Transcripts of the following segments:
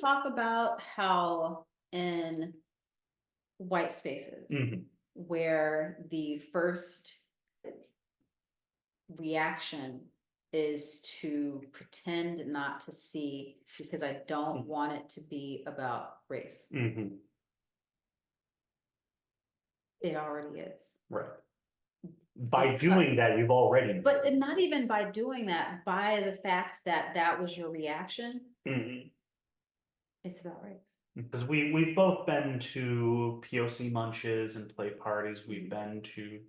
talk about how in white spaces Mhm. where the first reaction is to pretend not to see because I don't want it to be about race. Mhm. It already is. Right. By doing that, you've already. But not even by doing that, by the fact that that was your reaction, Mhm. it's about race. Because we've both been to POC munches and play parties. We've been to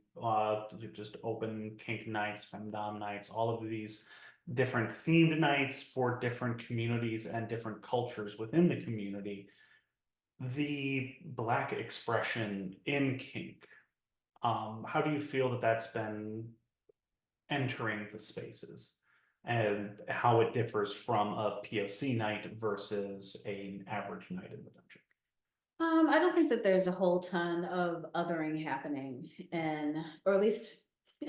just open kink nights, femdom nights, all of these different themed nights for different communities and different cultures within the community. The Black expression in kink, how do you feel that that's been entering the spaces and how it differs from a POC night versus an average night in the dungeon? I don't think that there's a whole ton of othering happening, or at least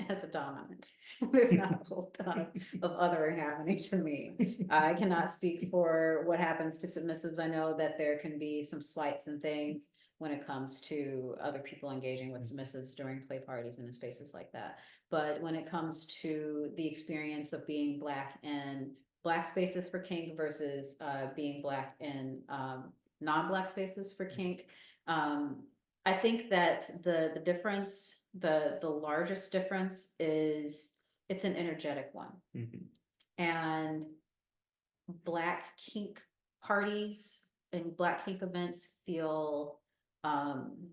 as a dominant, there's not a whole ton of othering happening to me. I cannot speak for what happens to submissives. I know that there can be some slights and things when it comes to other people engaging with submissives during play parties and in spaces like that. But when it comes to the experience of being Black in Black spaces for kink versus being Black in non-Black spaces for kink. I think that the difference, the largest difference is it's an energetic one. And Black kink parties and Black kink events feel, and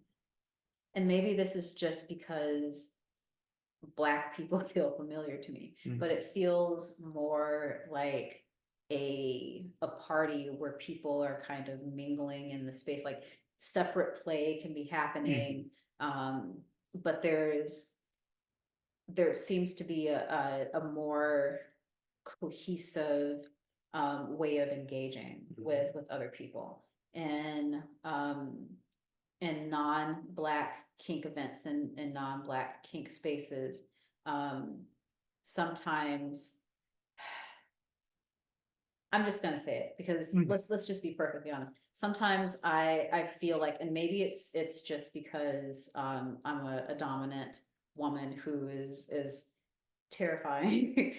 maybe this is just because Black people feel familiar to me, but it feels more like a party where people are kind of mingling in the space, like separate play can be happening, but there seems to be a more cohesive way of engaging with other people and non-Black kink events and non-Black kink spaces. Sometimes I'm just gonna say it because let's just be perfectly honest. Sometimes I feel like, and maybe it's just because I'm a dominant woman who is terrifying.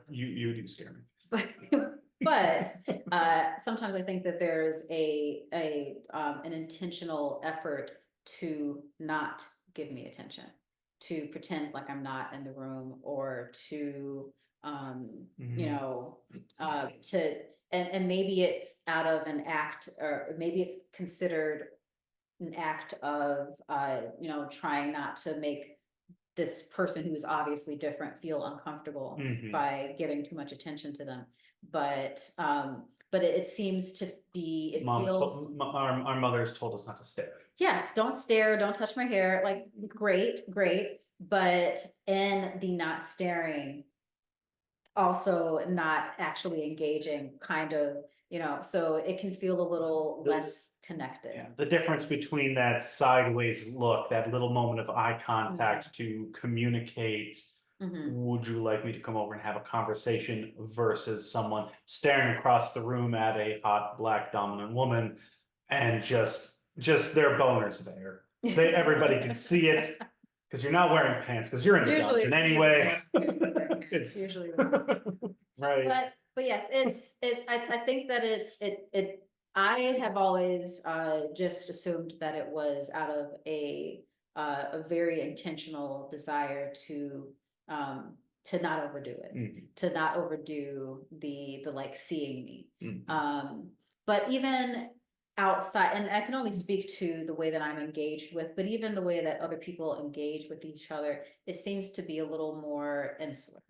You do scare me. But sometimes I think that there's an intentional effort to not give me attention, to pretend like I'm not in the room, or to and maybe it's out of an act, or maybe it's considered an act of trying not to make this person who is obviously different feel uncomfortable by giving too much attention to them. But it seems to be, it feels. Our mothers told us not to stare. Yes, don't stare, don't touch my hair. Like, great. But in the not staring, also not actually engaging, kind of, so it can feel a little less connected. Yeah, the difference between that sideways look, that little moment of eye contact to communicate, would you like me to come over and have a conversation, versus someone staring across the room at a hot Black dominant woman and just their boners there. Everybody can see it because you're not wearing pants because you're in the dungeon anyway. It's usually right. But yes, I think that I have always just assumed that it was out of a very intentional desire to not overdo it, to not overdo the like seeing me. But even outside, and I can only speak to the way that I'm engaged with, but even the way that other people engage with each other, it seems to be a little more insular.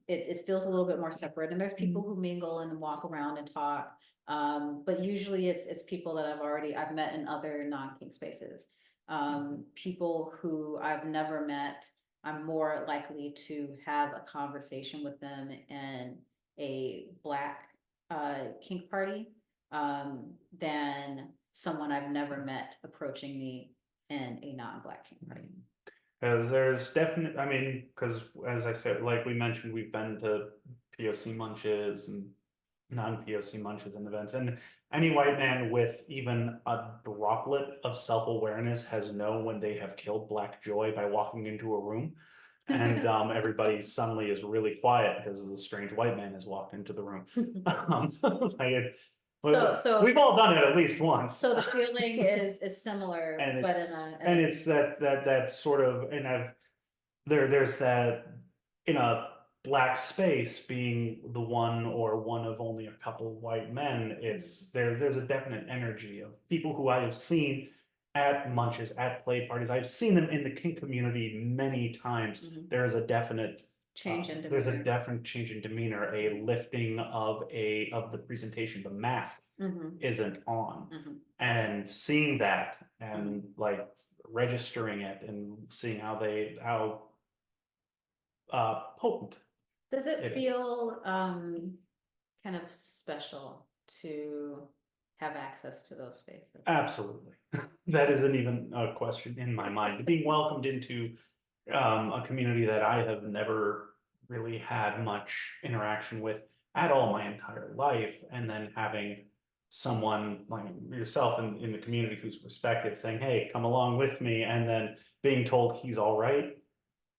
It feels a little bit more separate, and there's people who mingle and walk around and talk, but usually it's people that I've met in other non-kink spaces. People who I've never met, I'm more likely to have a conversation with them in a Black kink party than someone I've never met approaching me in a non-Black kink party. Because there's definitely, I mean, because as I said, like we mentioned, we've been to POC munches and non-POC munches and events. And any white man with even a droplet of self-awareness has known when they have killed Black Joy by walking into a room. And everybody suddenly is really quiet because the strange white man has walked into the room. Like we've all done it at least once. So the feeling is similar, And but it's that sort of, and there's that in a black space being the one or one of only a couple of white men, there's a definite energy of people who I have seen at munches, at play parties. I've seen them in the kink community many times. There is a definite change in demeanor. There's a definite change in demeanor, a lifting of the presentation. The mask isn't on, and seeing that and like registering it and seeing how potent. Does it feel kind of special to have access to those spaces? Absolutely. That isn't even a question in my mind. Being welcomed into a community that I have never really had much interaction with at all my entire life, and then having someone like yourself in the community who's respected saying, hey, come along with me, and then being told he's all right.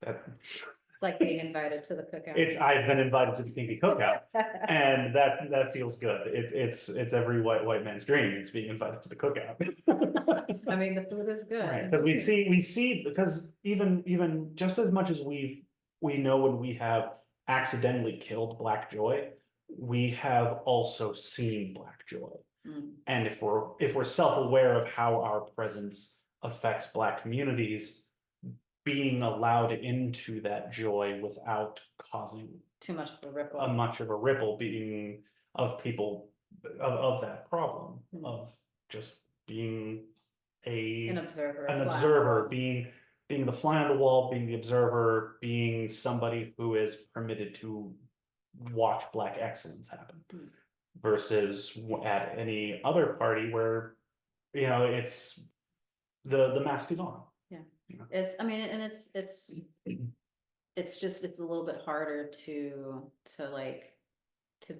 It's like being invited to the cookout. I've been invited to the kinky cookout, and that feels good. It's every white man's dream. It's being invited to the cookout. I mean, the food is good, right? Because we see because even just as much as we know when we have accidentally killed Black Joy, we have also seen Black Joy, and if we're self-aware of how our presence affects Black communities, being allowed into that joy without causing too much of a ripple being of people of that problem of just being an observer, being the fly on the wall, being the observer, being somebody who is permitted to watch Black excellence happen, versus at any other party where it's the mask is on. It's, I mean, and it's a little bit harder to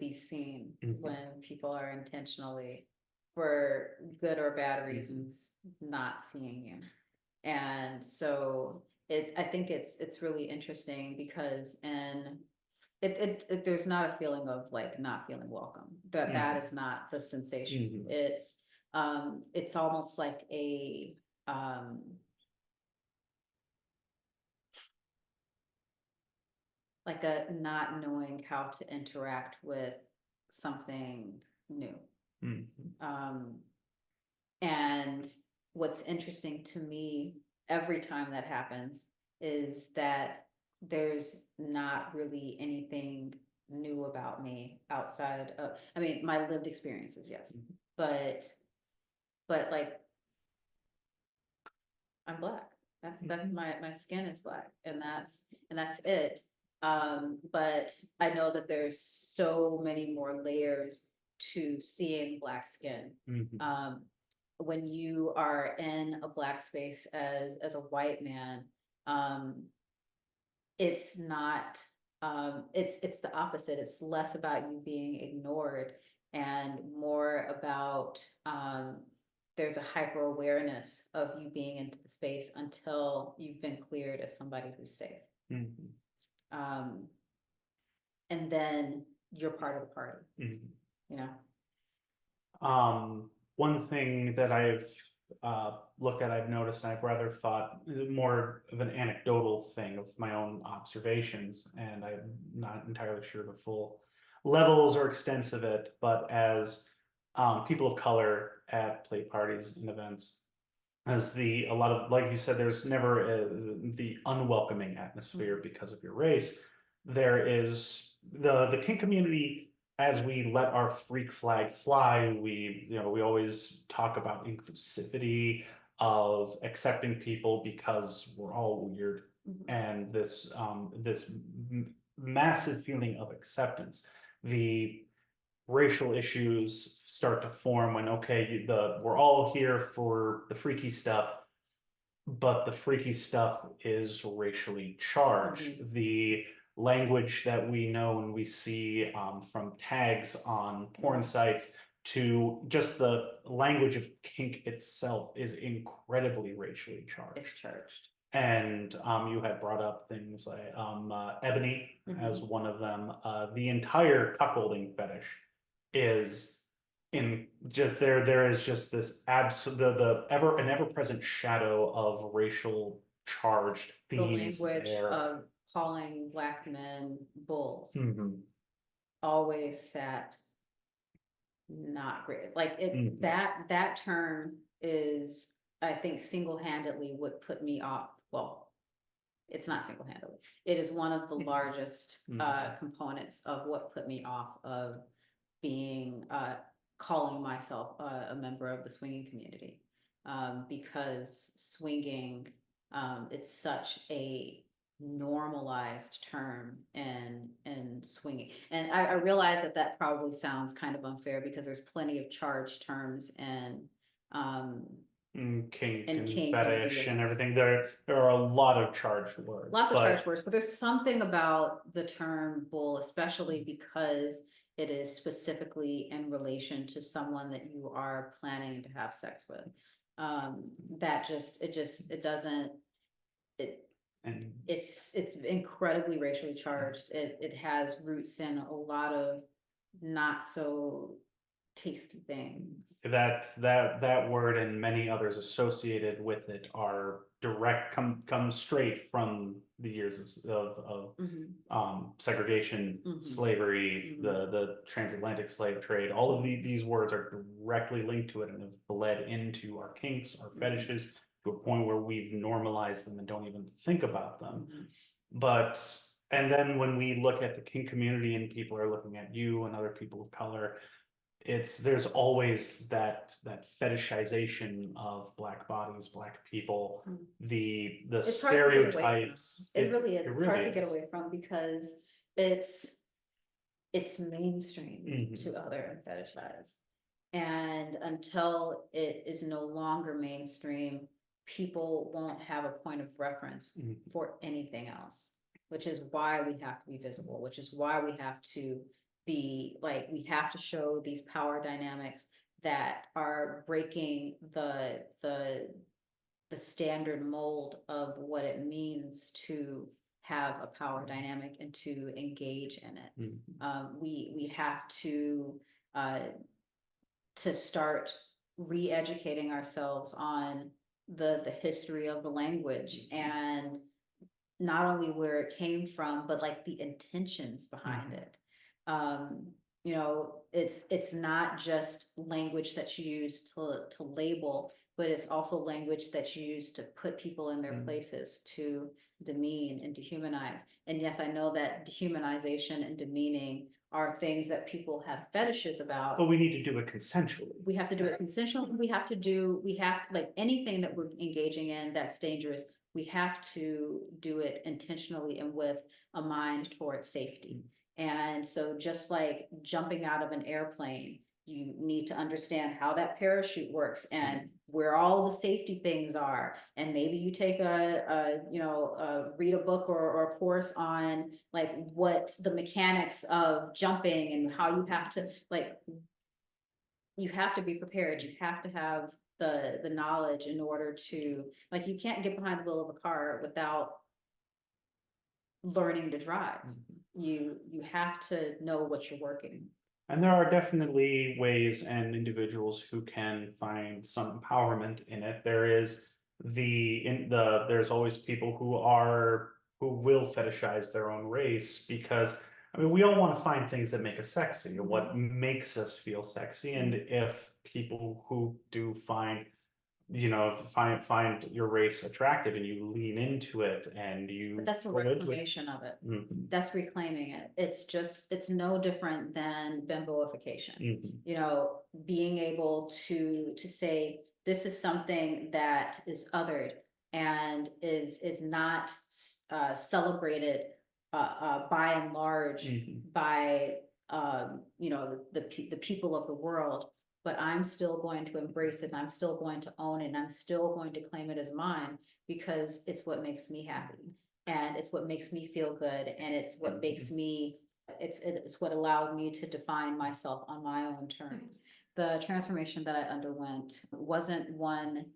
be seen when people are intentionally, for good or bad reasons, not seeing you. And so I think it's really interesting because there's not a feeling of like not feeling welcome. That is not the sensation. It's almost like a not knowing how to interact with something new. And what's interesting to me every time that happens is that there's not really anything new about me outside of, I mean, my lived experiences, yes, but like, I'm Black. That's my skin is Black, and that's it. But I know that there's so many more layers to seeing Black skin. When you are in a Black space as a white man, it's not, it's the opposite. It's less about you being ignored and more about, there's a hyper awareness of you being into the space until you've been cleared as somebody who's safe. And then you're part of the party, One thing that I've looked at, I've noticed, and I've rather thought is more of an anecdotal thing of my own observations, and I'm not entirely sure the full levels or extents of it, but as people of color at play parties and events, as a lot of, like you said, there's never the unwelcoming atmosphere because of your race. There is the kink community. As we let our freak flag fly, we always talk about inclusivity, of accepting people because we're all weird, and this massive feeling of acceptance. The racial issues start to form when we're all here for the freaky stuff, but the freaky stuff is racially charged. The language that we know and we see from tags on porn sites to just the language of kink itself is incredibly racially charged. It's charged. And you had brought up things like ebony as Mhm. one of them. The entire cuckolding fetish is in just there. There is just this the ever present shadow of racial charged The themes language there. of calling black men bulls Mhm. always sat not great. Like it, Mhm. that term is, I think, single-handedly would put me off. Well, it's not single-handedly. It is one of the largest components of what put me off of being calling myself a member of the swinging community. Because swinging, it's such a normalized term and swinging. And I realize that that probably sounds kind of unfair because there's plenty of charged terms um, Kink and and kink and fetish and BDSM. everything. There are a lot of charged words. Lots of but charged words, but there's something about the term bull, especially because it is specifically in relation to someone that you are planning to have sex with. That it doesn't, and it's incredibly racially charged. It has roots in a lot of not so tasty things. that word and many others associated with it are come straight from the years of segregation, slavery, the transatlantic slave trade. All of these words are directly linked to it and have bled into our kinks, our fetishes, to a point where we've normalized them and don't even think about them. But and then when we look at the kink community and people are looking at you and other people of color, there's always that fetishization of black bodies, black people, the It's hard to get away from. stereotypes. It really is. It It's really hard to get is. away from because it's mainstream to other and fetishize. And until it is no longer mainstream, people won't have a point of reference for anything else, which is why we have to be visible, which is why we have to be like, we have to show these power dynamics that are breaking the standard mold of what it means to have a power dynamic and to engage in it. We have to start re-educating ourselves on the history of the language and not only where it came from, but like the intentions behind it. You know, it's not just language that's used to label, but it's also language that's used to put people in their places, to demean and dehumanize. And yes, I know that dehumanization and demeaning are things that people have fetishes about. But we need to do it consensually. We have to do it consensually. We have like anything that we're engaging in that's dangerous, we have to do it intentionally and with a mind towards safety. And so just like jumping out of an airplane, you need to understand how that parachute works and where all the safety things are. And maybe you take read a book or a course on like what the mechanics of jumping and how you have to you have to be prepared. You have to have the knowledge in order to, like, you can't get behind the wheel of a car without learning to drive. You have to know what you're working. And there are definitely ways and individuals who can find some empowerment in it. There's always people who will fetishize their own race because I mean we all want to find things that make us sexy or what makes us feel sexy. And if people who do find your race attractive and you lean into it and you But that's a reclamation of it. That's reclaiming it. It's no different than bimboification. You know, being able to say this is something that is othered and is not celebrated by and large by the people of the world, but I'm still going to embrace it and I'm still going to own it and I'm still going to claim it as mine because it's what makes me happy. and it's what makes me feel good, and it's what makes me, it's what allowed me to define myself on my own terms. The transformation that I underwent wasn't one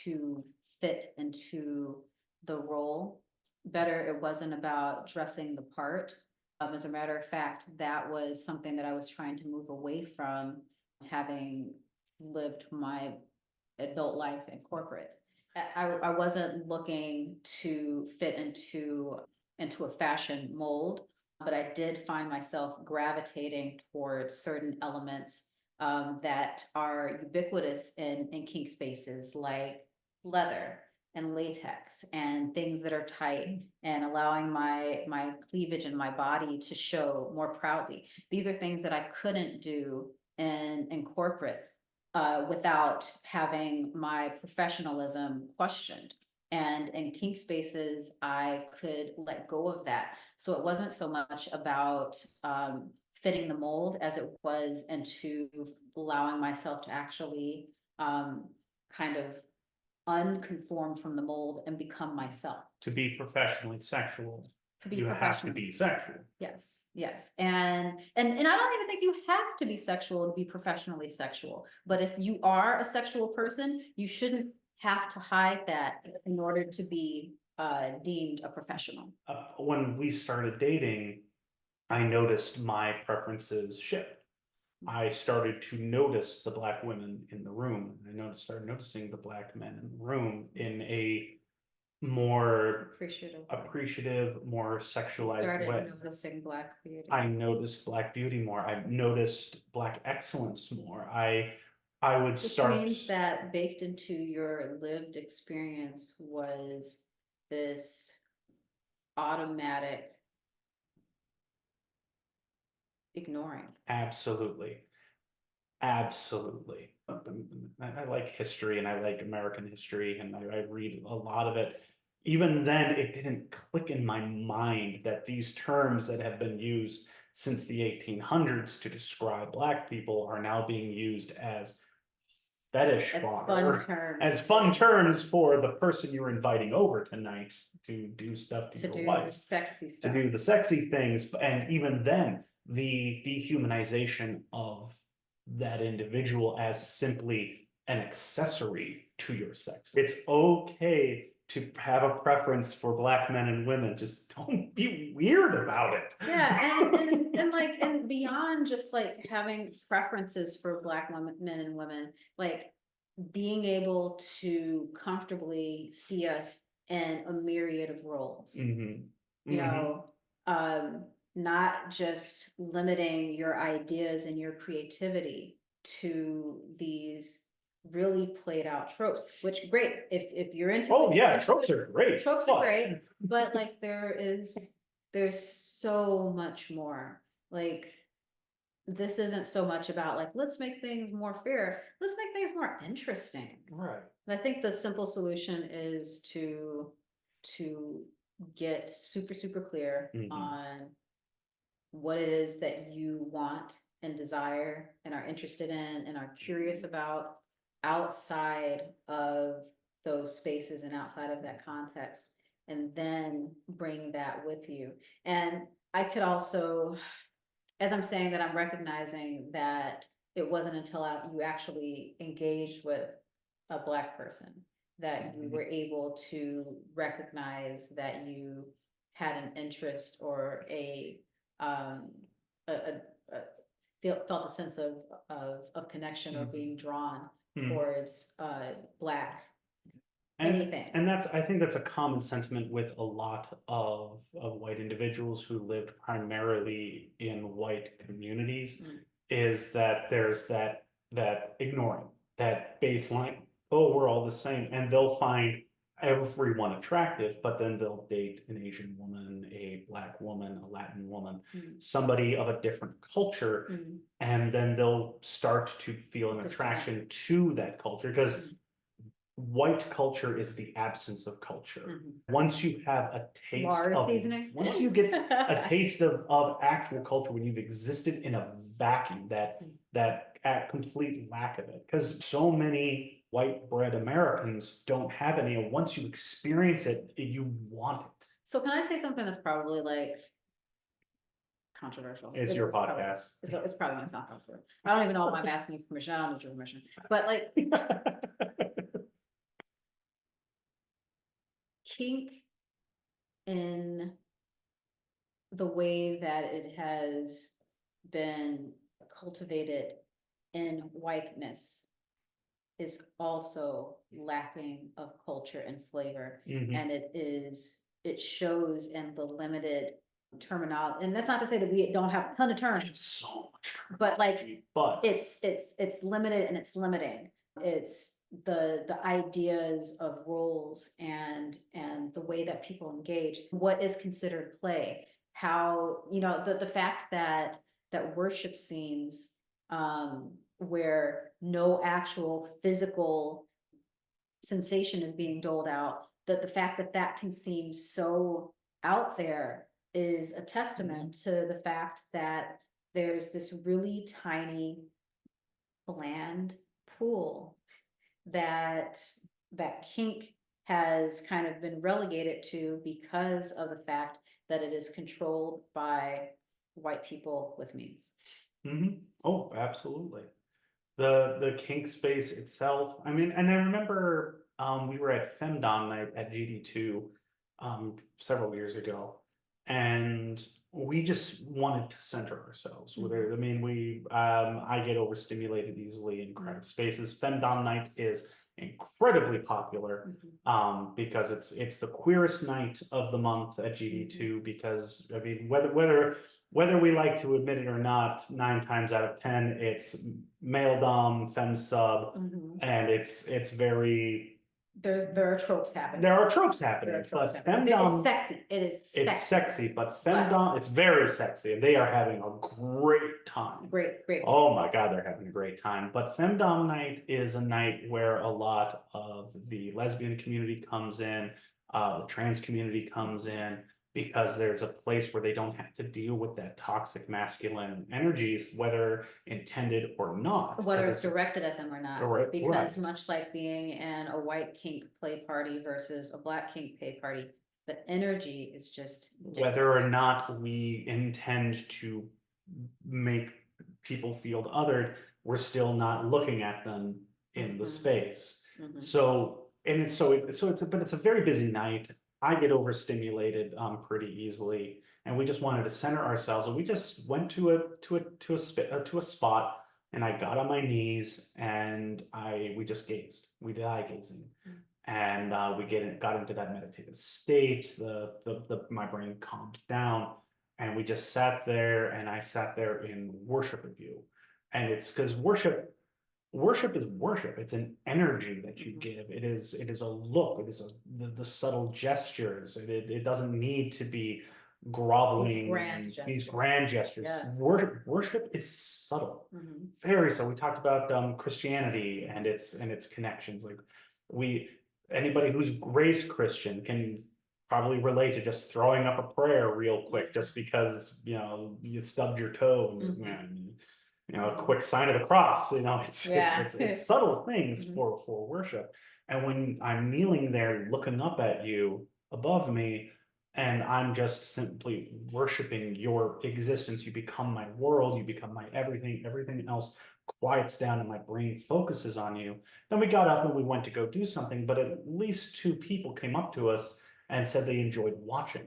to fit into the role better. It wasn't about dressing the part. As a matter of fact, that was something that I was trying to move away from, having lived my adult life in corporate. I wasn't looking to fit into a fashion mold, but I did find myself gravitating towards certain elements that are ubiquitous in kink spaces, like leather and latex and things that are tight, and allowing my cleavage and my body to show more proudly. These are things that I couldn't do in corporate without having my professionalism questioned. And in kink spaces, I could let go of that. So it wasn't so much about fitting the mold as it was into allowing myself to actually kind of unconform from the mold and become myself. To be professionally sexual, To be you have to professional. be sexual. Yes, yes. And I don't even think you have to be sexual to be professionally sexual. But if you are a sexual person, you shouldn't have to hide that in order to be deemed a professional. When we started dating, I noticed my preferences shift. I started to notice the Black women in the room. Started noticing the Black men in the room in a more appreciative, more sexualized Started way. noticing Black beauty. I noticed Black beauty more. I noticed Black excellence more. I would start. Which means that baked into your lived experience was this automatic ignoring. Absolutely. Absolutely. I like history, and I like American history, and I read a lot of it. Even then, it didn't click in my mind that these terms that have been used since the 1800s to describe Black people are now being used as fetish fodder, as fun terms for the person you're inviting over tonight to do stuff to your wife, sexy to stuff, do the sexy things. And even then, the dehumanization of that individual as simply an accessory to your sex. It's okay to have a preference for Black men and women. Just don't be weird about it. Yeah, and beyond just like having preferences for Black men and women, like being able to comfortably see us in a myriad of roles. You know, not just limiting your ideas and your creativity to these really played out tropes, which great if you're into. Oh yeah, tropes are great. Tropes are great, but like there's so much more. Like this isn't so much about like, let's make things more fair, let's make things more interesting. Right. And I think the simple solution is to get super clear on what it is that you want and desire and are interested in and are curious about outside of those spaces and outside of that context, and then bring that with you. And I could also, as I'm saying that, I'm recognizing that it wasn't until you actually engaged with a Black person that you were able to recognize that you had an interest or felt a sense of connection or being drawn towards Black anything. And I think that's a common sentiment with a lot of white individuals who lived primarily in white communities, is that there's that ignoring, that baseline, oh, we're all the same, and they'll find everyone attractive, but then they'll date an Asian woman, a Black woman, a Latin woman, somebody of a different culture, and then they'll start to feel an attraction to that culture, because white culture is the absence of culture. Once you have a taste once you get a taste of actual culture, when you've existed in a vacuum, that complete lack of it, because so many white bread Americans don't have any, and once you experience it, you want it. So can I say something that's probably like controversial? It's your probably- podcast. It's probably gonna sound controversial. I don't even know if I'm asking you permission. I don't need your permission, but like kink in the way that it has been cultivated in whiteness is also lacking of culture and flavor. Mhm. And it shows in the limited terminology. And that's not to say that we don't have a ton of terms, It's so much, but like terminology, but it's limited and it's limiting. It's the ideas of roles and the way that people engage, what is considered play, how, you know, the fact that worship scenes where no actual physical sensation is being doled out, that the fact that that can seem so out there is a testament to the fact that there's this really tiny bland pool that kink has kind of been relegated to because of the fact that it is controlled by white people with means. Mhm. Oh, absolutely. The kink space itself, I mean, and I remember we were at Femdom night at GD2 several years ago, and we just wanted to center ourselves. Whether I mean I get overstimulated easily in crowded spaces. Femdom night is incredibly popular because it's the queerest night of the month at GD2 because I mean whether we like to admit it or not, 9 times out of 10, it's male dom, femme sub, and it's very. There are tropes happening. There are tropes There happening, are tropes but happening. It's femdom, sexy. It is it's sexy, but But- femdom, it's very sexy, and they are having a great time. Great. Oh my God, they're having a great time. But Femdom night is a night where a lot of the lesbian community comes in, the trans community comes in, because there's a place where they don't have to deal with that toxic masculine energies, whether intended or not. Whether 'Cause it's directed at them or not, Correct, because right. much like being in a white kink play party versus a black kink play party, the energy is just different. Whether or not we intend to make people feel othered, we're still not looking at them in the space. So, and it's but it's a very busy night. I get overstimulated pretty easily, and we just wanted to center ourselves. And we just went to a spot, and I got on my knees, and we just gazed. We did eye gazing. And got into that meditative state. My brain calmed down, and we just sat there. And I sat there in worship of you. And it's because worship is worship. It's an energy that you give. It is a look. It is the subtle gestures. It doesn't need to be groveling. These grand gestures. Yes. Worship is subtle, very subtle. We talked about Christianity and its connections. Like anybody who's raised Christian can probably relate to just throwing up a prayer real quick just because you stubbed your toe and a quick sign of the cross. It's subtle things for worship. And when I'm kneeling there looking up at you above me, and I'm just simply worshiping your existence, you become my world, you become my everything else quiets down and my brain focuses on you. Then we got up and we went to go do something, but at least 2 people came up to us and said they enjoyed watching.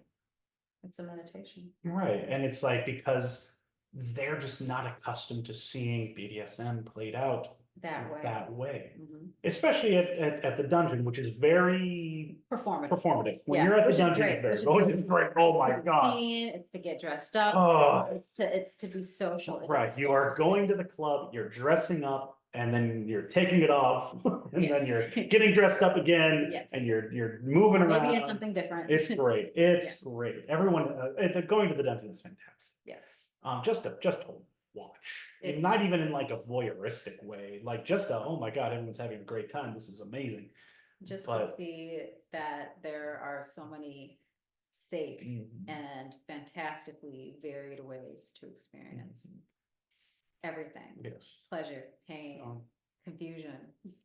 It's a meditation. Right. And it's like, because they're just not accustomed to seeing BDSM played out that way. Especially at the dungeon, which is very performative. When you're at the dungeon, it's great. Oh my God. It's to get dressed up. Oh. It's to be social. Right. You are going to the club, you're dressing up, and then you're taking it off, and then you're getting dressed up again, and you're moving around. Maybe it's something different. It's great. It's great. Everyone, going to the dungeon is fantastic. Yes. Just to watch, not even in like a voyeuristic way, like just oh my God, everyone's having a great time. This is amazing. Just to see that there are so many safe and fantastically varied ways to experience everything. Yes. Pleasure, pain, confusion,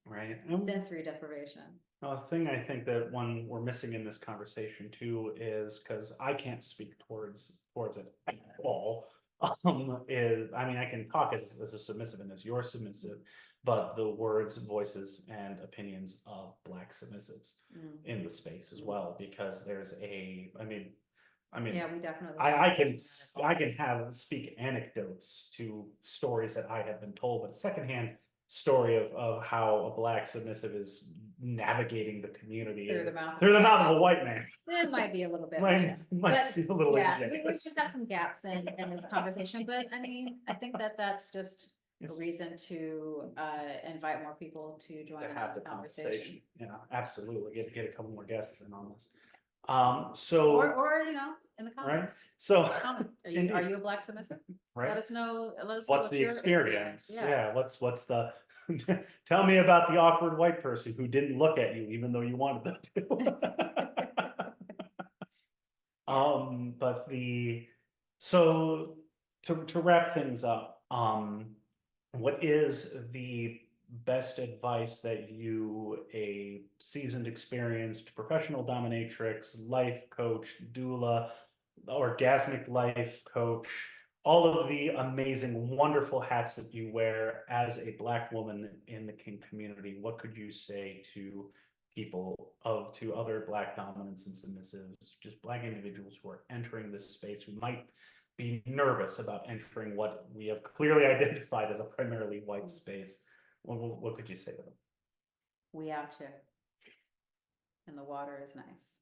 right? sensory deprivation. A thing I think that one we're missing in this conversation too is because I can't speak towards it at all. Is I mean I can talk as a submissive and as you're submissive, but the words, voices, and opinions of Black submissives in the space as well, because there's Yeah, we definitely. I can speak anecdotes to stories that I have been told, but a secondhand story of how a Black submissive is navigating the community Through the mouth. through the mouth of a white man. It might be a little bit. Might But, seem a little yeah, we've ingenuous. just got some gaps in this conversation, but I mean, I think that that's just a It's- reason to invite more people to join To in have on the the conversation. conversation. Yeah, absolutely. Get a couple more guests in on this. Or So you know, in the right, comments. so Comment. Are indeed. you a Black submissive? right. Let us know. What's if the you're- experience? Yeah. Yeah, what's the tell me about the awkward white person who didn't look at you even though you wanted them to. But so to wrap things up, what is the best advice that you, a seasoned, experienced professional dominatrix, life coach, doula, orgasmic life coach, all of the amazing, wonderful hats that you wear as a Black woman in the kink community, what could you say to to other Black dominants and submissives, just Black individuals who are entering this space, who might be nervous about entering what we have clearly identified as a primarily white space? What could you say to them? We out here. And the water is nice.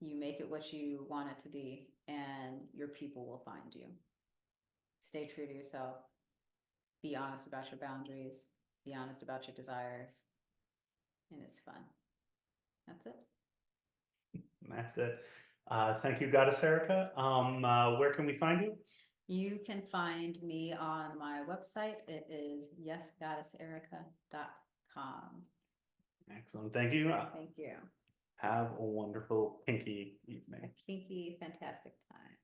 You make it what you want it to be, and your people will find you. Stay true to yourself. Be honest about your boundaries. Be honest about your desires. And it's fun. That's it. That's it. Thank you, Goddess Erica. Where can we find you? You can find me on my website. It is yesgoddesserica.com. Excellent. Thank you. Thank you. Have a wonderful kinky evening. A kinky, fantastic time.